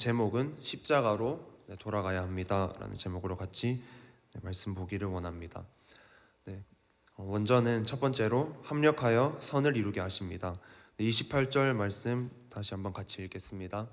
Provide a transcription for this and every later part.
제목은 십자가로 돌아가야 합니다 라는 제목으로 같이 말씀 보기를 원합니다. 원저는 첫 번째로 합력하여 선을 이루게 하십니다. 28절 말씀 다시 한번 같이 읽겠습니다.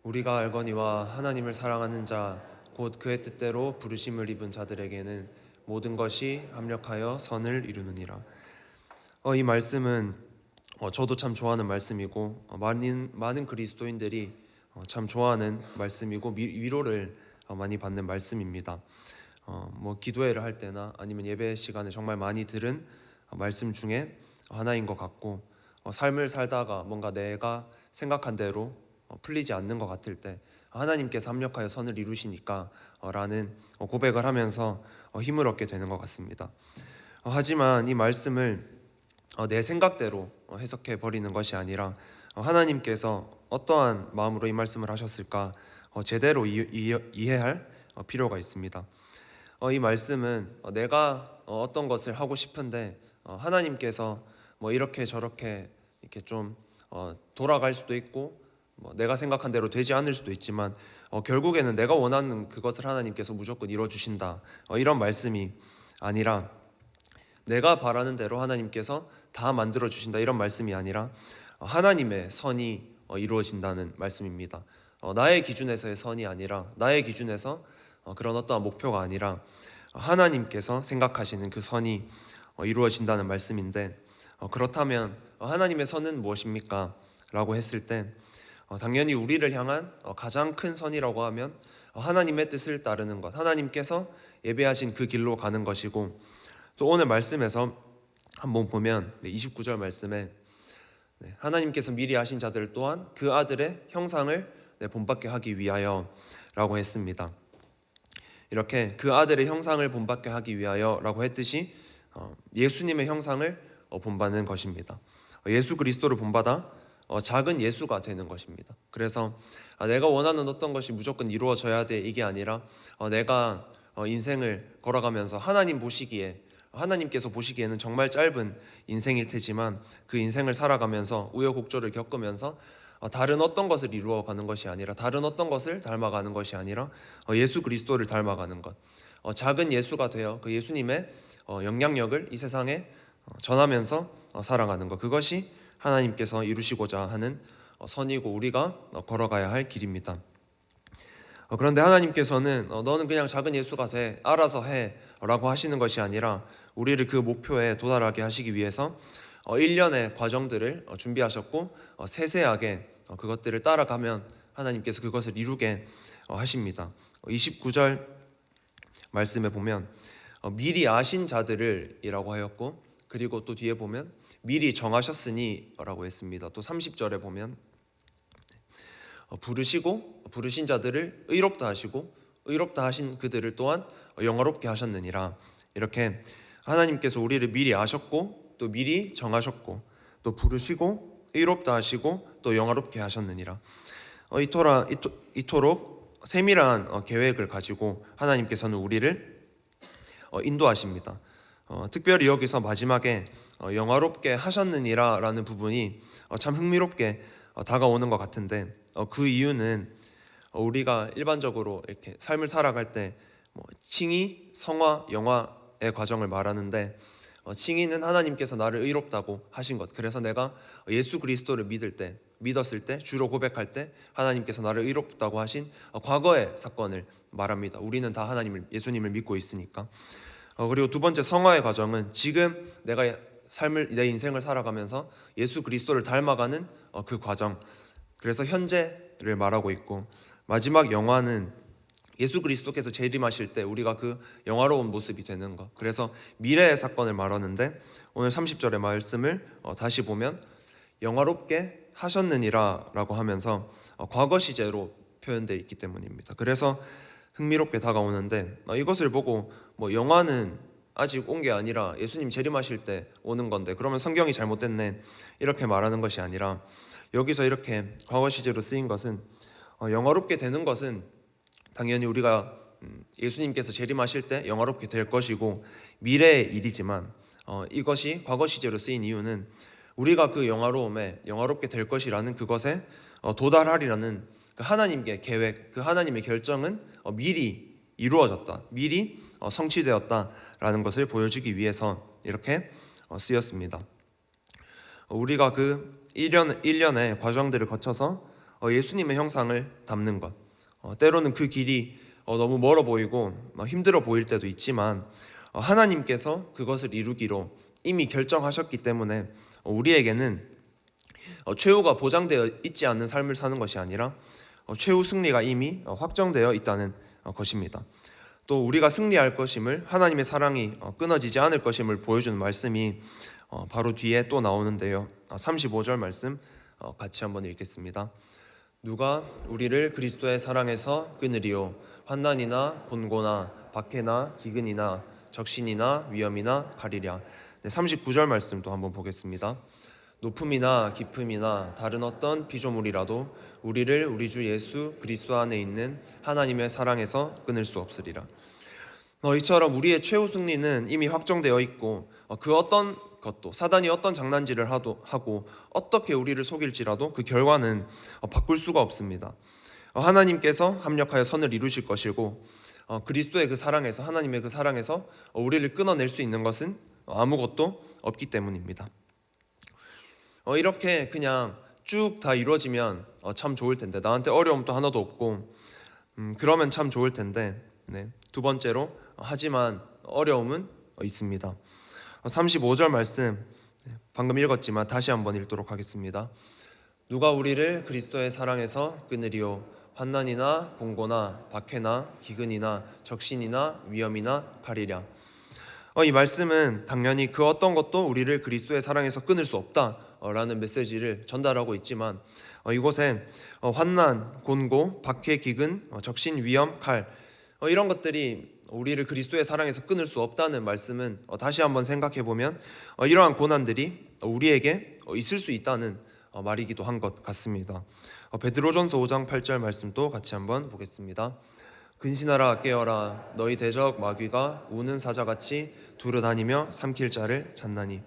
우리가 알거니와 하나님을 사랑하는 자 곧 그의 뜻대로 부르심을 입은 자들에게는 모든 것이 합력하여 선을 이루느니라. 이 말씀은 저도 참 좋아하는 말씀이고 많은 그리스도인들이 참 좋아하는 말씀이고 위로를 많이 받는 말씀입니다. 기도회를 할 때나 아니면 예배 시간에 정말 많이 들은 말씀 중에 하나인 것 같고, 삶을 살다가 뭔가 내가 생각한 대로 풀리지 않는 것 같을 때 하나님께서 합력하여 선을 이루시니까 라는 고백을 하면서 힘을 얻게 되는 것 같습니다. 하지만 이 말씀을 내 생각대로 해석해 버리는 것이 아니라 하나님께서 어떠한 마음으로 이 말씀을 하셨을까 제대로 이해할 필요가 있습니다. 이 말씀은 내가 어떤 것을 하고 싶은데 하나님께서 이렇게 저렇게 이렇게 좀 돌아갈 수도 있고 내가 생각한 대로 되지 않을 수도 있지만 결국에는 내가 원하는 그것을 하나님께서 무조건 이루어주신다, 이런 말씀이 아니라 내가 바라는 대로 하나님께서 다 만들어주신다, 이런 말씀이 아니라 하나님의 선이 이루어진다는 말씀입니다. 나의 기준에서의 선이 아니라, 나의 기준에서 그런 어떠한 목표가 아니라 하나님께서 생각하시는 그 선이 이루어진다는 말씀인데, 그렇다면 하나님의 선은 무엇입니까? 라고 했을 때 당연히 우리를 향한 가장 큰 선이라고 하면 하나님의 뜻을 따르는 것, 하나님께서 예배하신 그 길로 가는 것이고, 또 오늘 말씀에서 한번 보면 29절 말씀에 하나님께서 미리 아신 자들 또한 그 아들의 형상을 본받게 하기 위하여 라고 했습니다. 이렇게 그 아들의 형상을 본받게 하기 위하여 라고 했듯이 예수님의 형상을 본받는 것입니다. 예수 그리스도를 본받아 작은 예수가 되는 것입니다. 그래서 내가 원하는 어떤 것이 무조건 이루어져야 돼, 이게 아니라 내가 인생을 걸어가면서 하나님께서 보시기에는 정말 짧은 인생일 테지만 그 인생을 살아가면서 우여곡절을 겪으면서 다른 어떤 것을 이루어가는 것이 아니라, 다른 어떤 것을 닮아가는 것이 아니라 예수 그리스도를 닮아가는 것, 작은 예수가 되어 그 예수님의 영향력을 이 세상에 전하면서 살아가는 것, 그것이 하나님께서 이루시고자 하는 선이고 우리가 걸어가야 할 길입니다. 그런데 하나님께서는 너는 그냥 작은 예수가 돼, 알아서 해 라고 하시는 것이 아니라 우리를 그 목표에 도달하게 하시기 위해서 일련의 과정들을 준비하셨고, 세세하게 그것들을 따라가면 하나님께서 그것을 이루게 하십니다. 29절 말씀에 보면 미리 아신 자들을 이라고 하였고, 그리고 또 뒤에 보면 미리 정하셨으니 라고 했습니다. 또 30절에 보면 부르신 자들을 의롭다 하시고 의롭다 하신 그들을 또한 영화롭게 하셨느니라. 이렇게 하나님께서 우리를 미리 아셨고, 또 미리 정하셨고, 또 부르시고 의롭다 하시고 또 영화롭게 하셨느니라. 이토록 세밀한 계획을 가지고 하나님께서는 우리를 인도하십니다. 특별히 여기서 마지막에 영화롭게 하셨느니라 라는 부분이 참 흥미롭게 다가오는 것 같은데, 그 이유는 우리가 일반적으로 이렇게 삶을 살아갈 때 칭의, 성화, 영화의 과정을 말하는데, 칭의는 하나님께서 나를 의롭다고 하신 것, 그래서 내가 예수 그리스도를 믿었을 때, 주로 고백할 때 하나님께서 나를 의롭다고 하신 과거의 사건을 말합니다. 우리는 다 예수님을 믿고 있으니까. 그리고 두 번째 성화의 과정은 지금 내가 내 인생을 살아가면서 예수 그리스도를 닮아가는 그 과정, 그래서 현재를 말하고 있고, 마지막 영화는 예수 그리스도께서 재림하실 때 우리가 그 영화로운 모습이 되는 것, 그래서 미래의 사건을 말하는데, 오늘 30절의 말씀을 다시 보면 영화롭게 하셨느니라 라고 하면서 과거 시제로 표현되어 있기 때문입니다. 그래서 흥미롭게 다가오는데, 이것을 보고 영화는 아직 온 게 아니라 예수님 재림하실 때 오는 건데 그러면 성경이 잘못됐네, 이렇게 말하는 것이 아니라, 여기서 이렇게 과거 시제로 쓰인 것은 영화롭게 되는 것은 당연히 우리가 예수님께서 재림하실 때 영화롭게 될 것이고 미래의 일이지만, 이것이 과거 시제로 쓰인 이유는 우리가 그 영화로움에 영화롭게 될 것이라는 그것에 도달하리라는 그 하나님의 계획, 그 하나님의 결정은 미리 이루어졌다, 미리 성취되었다라는 것을 보여주기 위해서 이렇게 쓰였습니다. 우리가 그 1년의 과정들을 거쳐서 예수님의 형상을 담는 것, 때로는 그 길이 너무 멀어 보이고 힘들어 보일 때도 있지만 하나님께서 그것을 이루기로 이미 결정하셨기 때문에 우리에게는 최후가 보장되어 있지 않는 삶을 사는 것이 아니라 최후 승리가 이미 확정되어 있다는 것입니다. 또 우리가 승리할 것임을, 하나님의 사랑이 끊어지지 않을 것임을 보여주는 말씀이 바로 뒤에 또 나오는데요. 35절 말씀 같이 한번 읽겠습니다. 누가 우리를 그리스도의 사랑에서 끊으리요? 환난이나 곤고나 박해나 기근이나 적신이나 위험이나 가리랴. 39절 말씀도 한번 보겠습니다. 높음이나 깊음이나 다른 어떤 피조물이라도 우리를 우리 주 예수 그리스도 안에 있는 하나님의 사랑에서 끊을 수 없으리라. 이처럼 우리의 최후 승리는 이미 확정되어 있고 그 어떤 것도, 사단이 어떤 장난질을 하고 어떻게 우리를 속일지라도 그 결과는 바꿀 수가 없습니다. 하나님께서 합력하여 선을 이루실 것이고 그리스도의 그 사랑에서, 하나님의 그 사랑에서 우리를 끊어낼 수 있는 것은 아무것도 없기 때문입니다. 이렇게 그냥 쭉 다 이루어지면 참 좋을 텐데, 나한테 어려움도 하나도 없고 그러면 참 좋을 텐데, 네. 두 번째로 하지만 어려움은 있습니다. 35절 말씀 방금 읽었지만 다시 한번 읽도록 하겠습니다. 누가 우리를 그리스도의 사랑에서 끊으리요? 환난이나 곤고나 박해나 기근이나 적신이나 위험이나 가리랴. 이 말씀은 당연히 그 어떤 것도 우리를 그리스도의 사랑에서 끊을 수 없다라는 메시지를 전달하고 있지만 이곳에 환난, 곤고, 박해, 기근, 적신, 위험, 칼 이런 것들이 우리를 그리스도의 사랑에서 끊을 수 없다는 말씀은 다시 한번 생각해 보면 이러한 고난들이 우리에게 있을 수 있다는 말이기도 한 것 같습니다. 베드로전서 5장 8절 말씀도 같이 한번 보겠습니다. 근신하라 깨어라 너희 대적 마귀가 우는 사자같이 두루다니며 삼킬 자를 찾나니.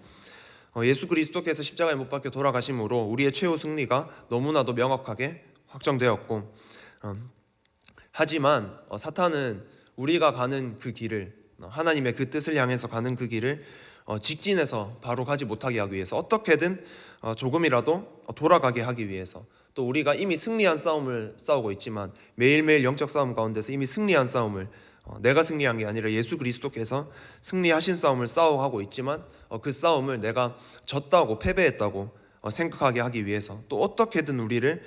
예수 그리스도께서 십자가에 못 박혀 돌아가심으로 우리의 최후 승리가 너무나도 명확하게 확정되었고 하지만 사탄은 우리가 가는 그 길을, 하나님의 그 뜻을 향해서 가는 그 길을 직진해서 바로 가지 못하게 하기 위해서 어떻게든 조금이라도 돌아가게 하기 위해서, 또 우리가 이미 승리한 싸움을 싸우고 있지만 매일매일 영적 싸움 가운데서 이미 승리한 싸움을, 내가 승리한 게 아니라 예수 그리스도께서 승리하신 싸움을 싸워가고 있지만 그 싸움을 내가 졌다고, 패배했다고 생각하게 하기 위해서 또 어떻게든 우리를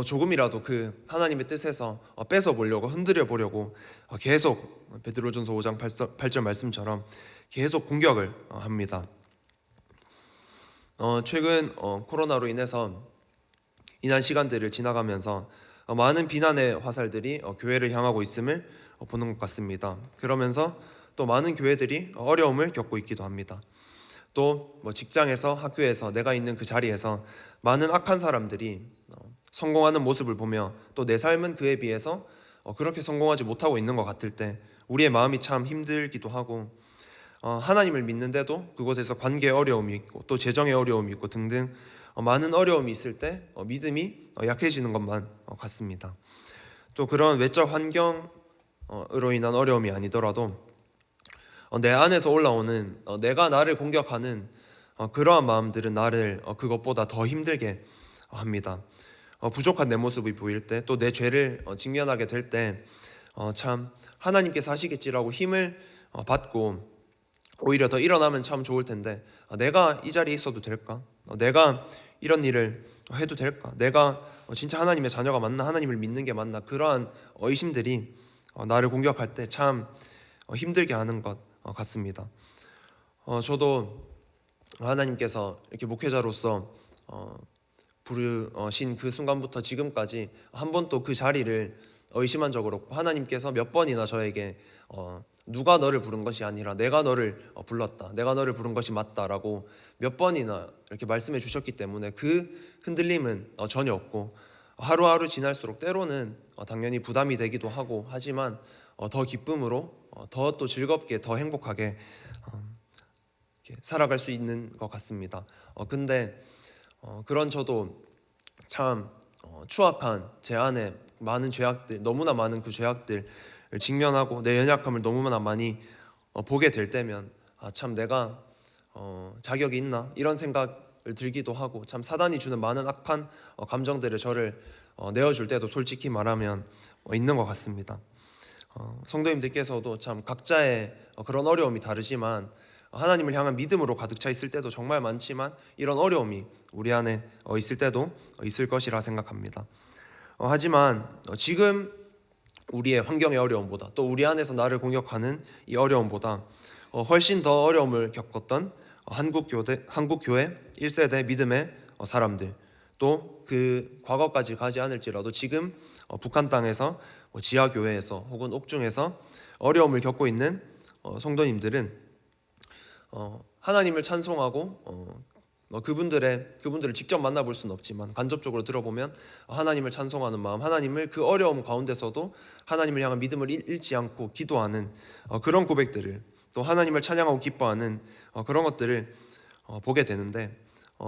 조금이라도 그 하나님의 뜻에서 뺏어 보려고, 흔들어 보려고 계속 베드로전서 5장 8절 말씀처럼 계속 공격을 합니다. 최근 코로나로 인해서 이난 시간들을 지나가면서 많은 비난의 화살들이 교회를 향하고 있음을 보는 것 같습니다. 그러면서 또 많은 교회들이 어려움을 겪고 있기도 합니다. 또 직장에서, 학교에서, 내가 있는 그 자리에서 많은 악한 사람들이 성공하는 모습을 보며 또 내 삶은 그에 비해서 그렇게 성공하지 못하고 있는 것 같을 때 우리의 마음이 참 힘들기도 하고, 하나님을 믿는데도 그곳에서 관계의 어려움이 있고 또 재정의 어려움이 있고 등등 많은 어려움이 있을 때 믿음이 약해지는 것만 같습니다. 또 그런 외적 환경으로 인한 어려움이 아니더라도 내 안에서 올라오는 내가 나를 공격하는 그러한 마음들은 나를 그것보다 더 힘들게 합니다. 부족한 내 모습이 보일 때, 또 내 죄를 직면하게 될 때 참 하나님께서 하시겠지라고 힘을 받고 오히려 더 일어나면 참 좋을 텐데, 내가 이 자리에 있어도 될까? 내가 이런 일을 해도 될까? 내가 진짜 하나님의 자녀가 맞나? 하나님을 믿는 게 맞나? 그러한 의심들이 나를 공격할 때 참 힘들게 하는 것 같습니다. 저도 하나님께서 이렇게 목회자로서 부르신 그 순간부터 지금까지 한 번도 그 자리를 의심한 적 없고, 하나님께서 몇 번이나 저에게 누가 너를 부른 것이 아니라 내가 너를 불렀다, 내가 너를 부른 것이 맞다라고 몇 번이나 이렇게 말씀해 주셨기 때문에 그 흔들림은 전혀 없고, 하루하루 지날수록 때로는 당연히 부담이 되기도 하고 하지만 더 기쁨으로, 더 또 즐겁게, 더 행복하게 살아갈 수 있는 것 같습니다. 근데 그런 저도 참 추악한 제 안에 많은 죄악들, 너무나 많은 그 죄악들을 직면하고 내 연약함을 너무나 많이 보게 될 때면 참 내가 자격이 있나 이런 생각을 들기도 하고, 참 사단이 주는 많은 악한 감정들을 저를 내어줄 때도 솔직히 말하면 있는 것 같습니다. 성도님들께서도 참 각자의 그런 어려움이 다르지만 하나님을 향한 믿음으로 가득 차 있을 때도 정말 많지만 이런 어려움이 우리 안에 있을 때도 있을 것이라 생각합니다. 하지만 지금 우리의 환경의 어려움보다, 또 우리 안에서 나를 공격하는 이 어려움보다 훨씬 더 어려움을 겪었던 한국교회 1세대 믿음의 사람들, 또 그 과거까지 가지 않을지라도 지금 북한 땅에서 지하교회에서 혹은 옥중에서 어려움을 겪고 있는 성도님들은 하나님을 찬송하고 그분들을 직접 만나볼 수는 없지만 간접적으로 들어보면 하나님을 찬송하는 마음, 하나님을 그 어려움 가운데서도 하나님을 향한 믿음을 잃지 않고 기도하는 그런 고백들을, 또 하나님을 찬양하고 기뻐하는 그런 것들을 보게 되는데,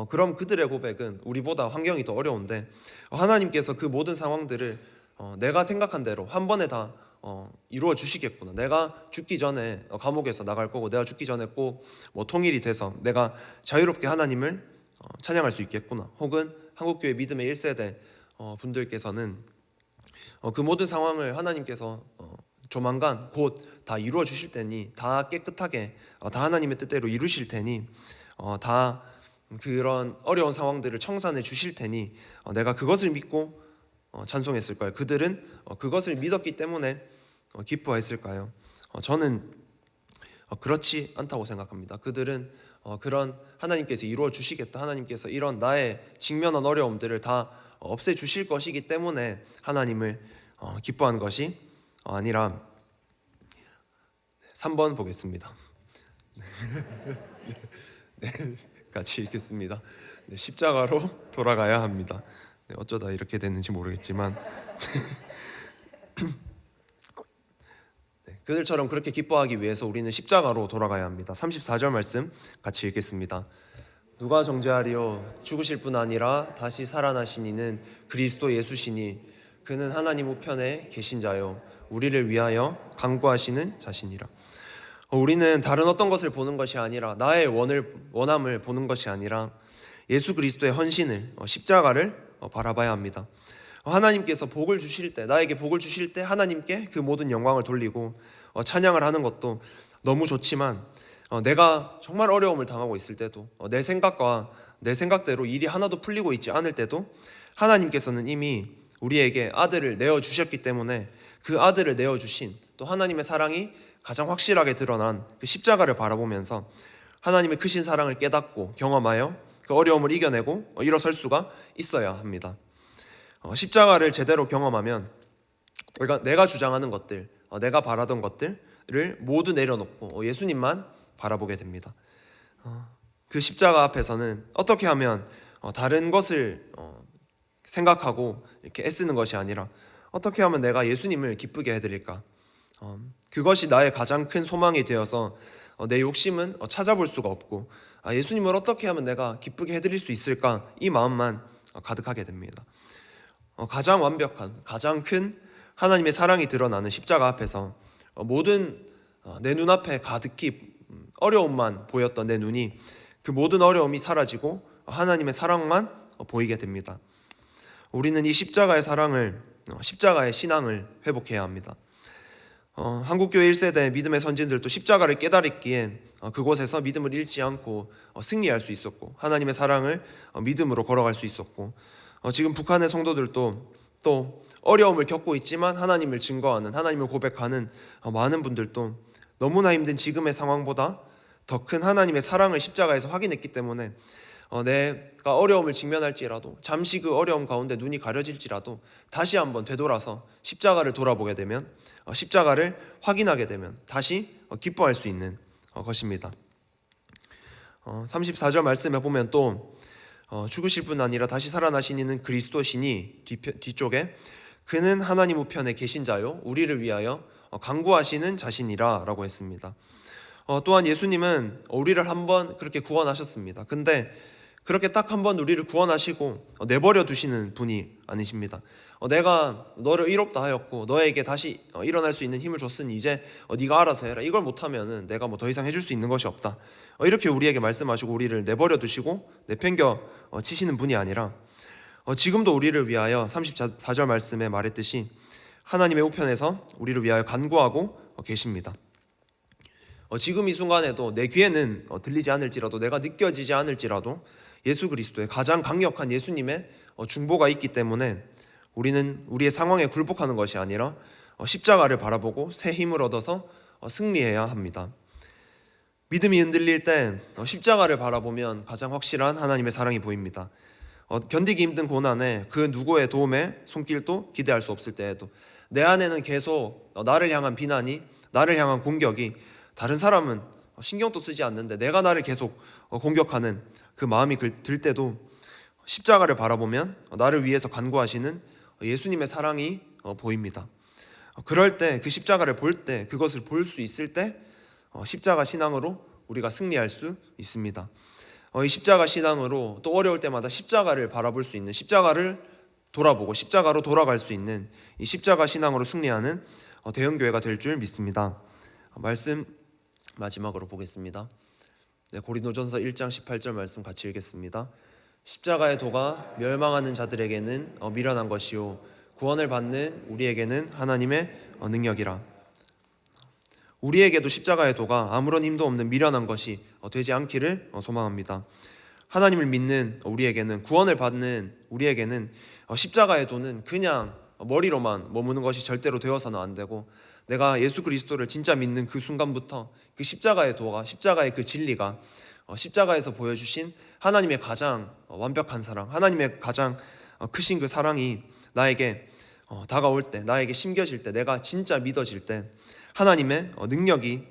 그럼 그들의 고백은 우리보다 환경이 더 어려운데 하나님께서 그 모든 상황들을 내가 생각한 대로 한 번에 다 이루어 주시겠구나, 내가 죽기 전에 감옥에서 나갈 거고 내가 죽기 전에 꼭 통일이 돼서 내가 자유롭게 하나님을 찬양할 수 있겠구나, 혹은 한국교회 믿음의 1세대 분들께서는 그 모든 상황을 하나님께서 조만간 곧 다 이루어 주실 테니, 다 깨끗하게 다 하나님의 뜻대로 이루실 테니, 다 그런 어려운 상황들을 청산해 주실 테니 내가 그것을 믿고 찬송했을까요? 그들은 그것을 믿었기 때문에 기뻐했을까요? 저는 그렇지 않다고 생각합니다. 그들은 그런 하나님께서 이루어 주시겠다, 하나님께서 이런 나의 직면한 어려움들을 다 없애 주실 것이기 때문에 하나님을 기뻐하는 것이 아니라, 3번 보겠습니다. 네, 같이 읽겠습니다. 십자가로 돌아가야 합니다. 어쩌다 이렇게 됐는지 모르겠지만 그들처럼 그렇게 기뻐하기 위해서 우리는 십자가로 돌아가야 합니다. 34절 말씀 같이 읽겠습니다. 누가 정죄하리요? 죽으실 뿐 아니라 다시 살아나신 이는 그리스도 예수시니 그는 하나님 우편에 계신 자요 우리를 위하여 간구하시는 자시니라. 우리는 다른 어떤 것을 보는 것이 아니라, 나의 원함을 보는 것이 아니라 예수 그리스도의 헌신을, 십자가를 바라봐야 합니다. 하나님께서 복을 주실 때, 나에게 복을 주실 때 하나님께 그 모든 영광을 돌리고 찬양을 하는 것도 너무 좋지만, 내가 정말 어려움을 당하고 있을 때도, 내 생각과 내 생각대로 일이 하나도 풀리고 있지 않을 때도 하나님께서는 이미 우리에게 아들을 내어주셨기 때문에 그 아들을 내어주신, 또 하나님의 사랑이 가장 확실하게 드러난 그 십자가를 바라보면서 하나님의 크신 사랑을 깨닫고 경험하여 그 어려움을 이겨내고 일어설 수가 있어야 합니다. 십자가를 제대로 경험하면 내가 주장하는 것들, 내가 바라던 것들을 모두 내려놓고 예수님만 바라보게 됩니다. 그 십자가 앞에서는 어떻게 하면 다른 것을 생각하고 이렇게 애쓰는 것이 아니라 어떻게 하면 내가 예수님을 기쁘게 해드릴까, 그것이 나의 가장 큰 소망이 되어서 내 욕심은 찾아볼 수가 없고, 예수님을 어떻게 하면 내가 기쁘게 해드릴 수 있을까, 이 마음만 가득하게 됩니다. 가장 완벽한, 가장 큰 하나님의 사랑이 드러나는 십자가 앞에서 모든 내 눈앞에 가득히 어려움만 보였던 내 눈이, 그 모든 어려움이 사라지고 하나님의 사랑만 보이게 됩니다. 우리는 이 십자가의 사랑을, 십자가의 신앙을 회복해야 합니다. 한국교회 1세대 믿음의 선진들도 십자가를 깨달았기엔 그곳에서 믿음을 잃지 않고 승리할 수 있었고, 하나님의 사랑을 믿음으로 걸어갈 수 있었고, 지금 북한의 성도들도 또 어려움을 겪고 있지만 하나님을 증거하는, 하나님을 고백하는 많은 분들도 너무나 힘든 지금의 상황보다 더 큰 하나님의 사랑을 십자가에서 확인했기 때문에 내가 어려움을 직면할지라도, 잠시 그 어려움 가운데 눈이 가려질지라도 다시 한번 되돌아서 십자가를 돌아보게 되면, 십자가를 확인하게 되면 다시 기뻐할 수 있는 것입니다. 34절 말씀에 보면 또 죽으실 뿐 아니라 다시 살아나신 이는 그리스도시니, 뒤쪽에 그는 하나님 우편에 계신 자요 우리를 위하여 간구하시는 자신이라 라고 했습니다. 또한 예수님은 우리를 한번 그렇게 구원하셨습니다. 근데 그렇게 딱 한 번 우리를 구원하시고 내버려 두시는 분이 아니십니다. 내가 너를 의롭다 하였고 너에게 다시 일어날 수 있는 힘을 줬으니 이제 네가 알아서 해라. 이걸 못하면은 내가 뭐 더 이상 해줄 수 있는 것이 없다. 이렇게 우리에게 말씀하시고 우리를 내버려 두시고 내팽겨 치시는 분이 아니라 지금도 우리를 위하여 34절 말씀에 말했듯이 하나님의 우편에서 우리를 위하여 간구하고 계십니다. 지금 이 순간에도 내 귀에는 들리지 않을지라도, 내가 느껴지지 않을지라도 예수 그리스도의 가장 강력한 예수님의 중보가 있기 때문에 우리는 우리의 상황에 굴복하는 것이 아니라 십자가를 바라보고 새 힘을 얻어서 승리해야 합니다. 믿음이 흔들릴 때 십자가를 바라보면 가장 확실한 하나님의 사랑이 보입니다. 견디기 힘든 고난에 그 누구의 도움에 손길도 기대할 수 없을 때에도 내 안에는 계속 나를 향한 비난이, 나를 향한 공격이, 다른 사람은 신경도 쓰지 않는데 내가 나를 계속 공격하는 그 마음이 들 때도 십자가를 바라보면 나를 위해서 간구하시는 예수님의 사랑이 보입니다. 그럴 때, 그 십자가를 볼 때, 그것을 볼 수 있을 때 십자가 신앙으로 우리가 승리할 수 있습니다. 이 십자가 신앙으로 또 어려울 때마다 십자가를 바라볼 수 있는, 십자가를 돌아보고 십자가로 돌아갈 수 있는 이 십자가 신앙으로 승리하는 대형교회가 될 줄 믿습니다. 말씀 마지막으로 보겠습니다. 고린도전서 1장 18절 말씀 같이 읽겠습니다. 십자가의 도가 멸망하는 자들에게는 미련한 것이요 구원을 받는 우리에게는 하나님의 능력이라. 우리에게도 십자가의 도가 아무런 힘도 없는 미련한 것이 되지 않기를 소망합니다. 하나님을 믿는 우리에게는, 구원을 받는 우리에게는 십자가의 도는 그냥 머리로만 머무는 것이 절대로 되어서는 안 되고, 내가 예수 그리스도를 진짜 믿는 그 순간부터 그 십자가의 도가, 십자가의 그 진리가, 십자가에서 보여주신 하나님의 가장 완벽한 사랑, 하나님의 가장 크신 그 사랑이 나에게 다가올 때, 나에게 심겨질 때, 내가 진짜 믿어질 때 하나님의 능력이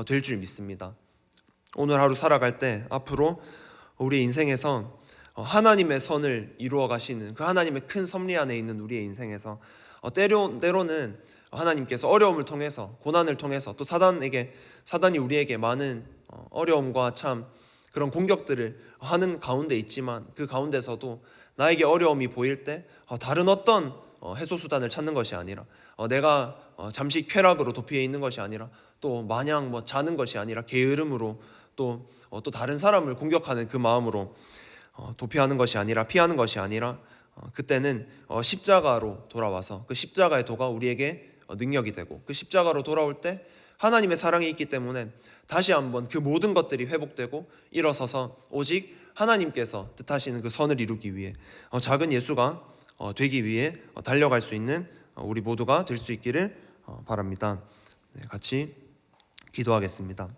될 줄 믿습니다. 오늘 하루 살아갈 때 앞으로 우리 인생에서 하나님의 선을 이루어 가시는 그 하나님의 큰 섭리 안에 있는 우리의 인생에서 때로는 하나님께서 어려움을 통해서, 고난을 통해서, 또 사단이 우리에게 많은 어려움과 참 그런 공격들을 하는 가운데 있지만, 그 가운데서도 나에게 어려움이 보일 때 다른 어떤 해소수단을 찾는 것이 아니라, 내가 잠시 쾌락으로 도피해 있는 것이 아니라, 또 마냥 자는 것이 아니라 게으름으로, 또 다른 사람을 공격하는 그 마음으로 도피하는 것이 아니라, 피하는 것이 아니라, 그때는 십자가로 돌아와서 그 십자가의 도가 우리에게 능력이 되고, 그 십자가로 돌아올 때 하나님의 사랑이 있기 때문에 다시 한번 그 모든 것들이 회복되고 일어서서 오직 하나님께서 뜻하시는 그 선을 이루기 위해, 작은 예수가 되기 위해 달려갈 수 있는 우리 모두가 될 수 있기를 바랍니다. 같이 기도하겠습니다.